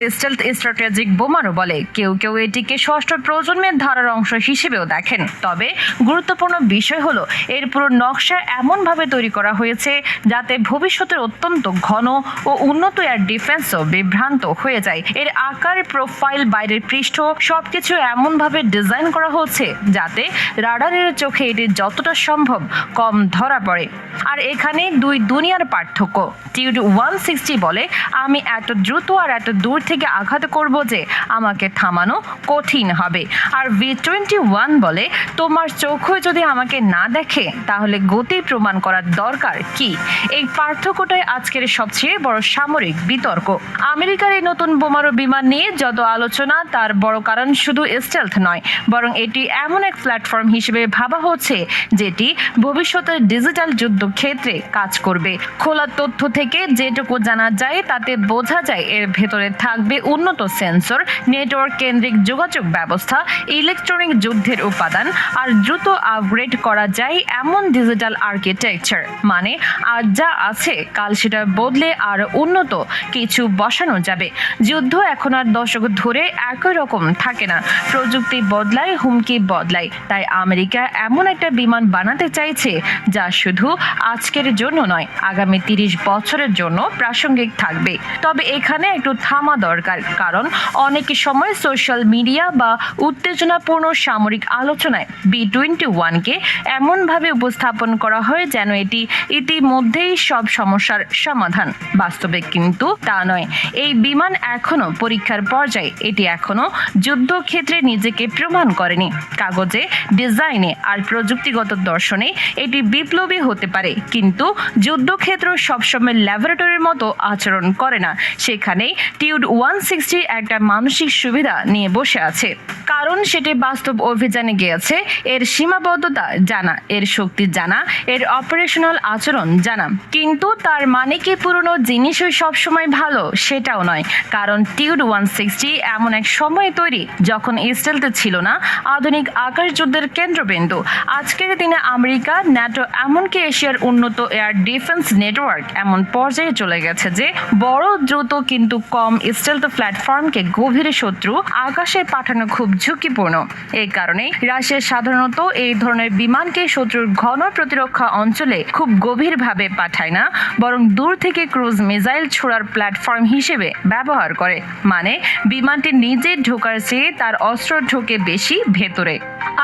Stealth strategic বোমারু বলে। কেউ কেউ এটিকে ষষ্ঠ প্রজন্মের ধারার অংশ হিসেবেও দেখেন। তবে গুরুত্বপূর্ণ বিষয় হলো এর পুরো নকশা এমনভাবে তৈরি করা হয়েছে যাতে ভবিষ্যতের অত্যন্ত ঘন ও উন্নত এয়ার ডিফেন্সও বিভ্রান্ত হয়ে যায়। এর আকার, প্রোফাইল, বাইরের পৃষ্ঠ সবকিছু এমনভাবে ডিজাইন করা হচ্ছে যাতে রাডারের চোখে এটি যতটা সম্ভব কম ধরা পড়ে। আর এখানে দুই দুনিয়ার পার্থক্য। টিউড 160 বলে, আমি এত দ্রুত আর এত দূর থেকে আঘাত করব যে আমাকে থামানো কঠিন হবে। আর V21 বলে, তোমার চোখও যদি আমাকে না দেখে তাহলে গতি প্রমাণ করার দরকার কি? এই পার্থক্যটাই আজকের সবচেয়ে বড় সামরিক বিতর্ক। আমেরিকার এই নতুন বোমারু বিমান নিয়ে যত আলোচনা, তার বড় কারণ শুধু স্টেলথ নয়, বরং এটি এমন এক প্ল্যাটফর্ম হিসেবে ভাবা হচ্ছে যেটি ভবিষ্যতের ডিজিটাল যুদ্ধক্ষেত্রে কাজ করবে। খোলা তথ্য থেকে যেটুকু জানা যায় তাতে বোঝা যায় এর ভেতরে থাকবে উন্নত সেন্সর, নেটওয়ার্ক কেন্দ্রিক যোগাযোগ ব্যবস্থা, ইলেকট্রনিক যুদ্ধের উপাদান আর দ্রুত আপগ্রেড করা যায় এমন ডিজিটাল আর্কিটেকচার। মানে আজ যা আছে কাল সেটা বদলে আর উন্নত কিছু বসানো যাবে। যুদ্ধ এখন আর দশক ধরে একই রকম থাকে না, প্রযুক্তি বদলায়, হুমকি বদলায়। তাই আমেরিকা এমন একটা বিমান বানাতে চাইছে যা শুধু আজকের জন্য নয়, আগামী 30 বছরের জন্য প্রাসঙ্গিক থাকবে। তবে এখানে একটু থামা দরকার, কারণ অনেক সময় সোশ্যাল মিডিয়া বা উত্তেজনাপূর্ণ সামরিক আলোচনায় B-21কে এমনভাবে উপস্থাপন করা হয় যেন এটি ইতিমধ্যেই সব সমস্যার সমাধান। বাস্তবে কিন্তু তা নয়। এই বিমান এখনো পরীক্ষার পর্যায়ে, এটি এখনো যুদ্ধক্ষেত্রে নিজেকে প্রমাণ করেনি। কাগজে, ডিজাইনে আর প্রযুক্তিগত দর্শনে এটি বিপ্লবী হতে পারে, কিন্তু যুদ্ধক্ষেত্র সবসময় ল্যাবরেটরির মতো আচরণ করে না। সেখানেই টিউড 160 একটা মানসিক সুবিধা নিয়ে বসে আছে, কারণ সেটি বাস্তব অভিযানে গিয়েছে। এর সীমাবদ্ধতা জানা, এর শক্তি জানা, এর অপারেশনাল আচরণ জানা। কিন্তু তার মানে কি পুরনো জিনিসই সবসময় ভালো? সেটাও নয়, কারণ টিউড 160 এমন এক সময়ে তৈরি যখন স্টেলথ ছিল না আধুনিক আকাশ যুদ্ধের কেন্দ্রবিন্দু। আজকের দিনে আমেরিকা, ন্যাটো, এমনকি এশিয়ার উন্নত এয়ার ডিফেন্স নেটওয়ার্ক এমন পর্যায়ে চলে গেছে যে বড়, দ্রুত কিন্তু কম স্টেলথ প্ল্যাটফর্মকে গভীর শত্রু আকাশে পাঠানো খুব ঝুঁকিপূর্ণ। এই কারণে রাশিয়া সাধারণত এই ধরনের বিমানকে শত্রুর ঘন প্রতিরক্ষা অঞ্চলে খুব গভীরভাবে পাঠায় না, বরং দূর থেকে ক্রুজ মিসাইল ছোড়ার প্ল্যাটফর্ম হিসেবে ব্যবহার করে। মানে বিমানটি নিজে ঢোকার চেয়ে তার অস্ত্র ঢোকে বেশি ভেতরে।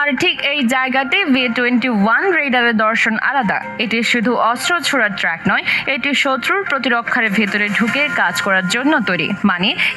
আর ঠিক এই জায়গাতে V-21 রেডারের দর্শন আলাদা। এটি শুধু অস্ত্র ছোড়ার ট্র্যাক নয়, এটি শত্রুর প্রতিরক্ষার ভেতরে ঢুকে কাজ করার জন্য তৈরি। মানে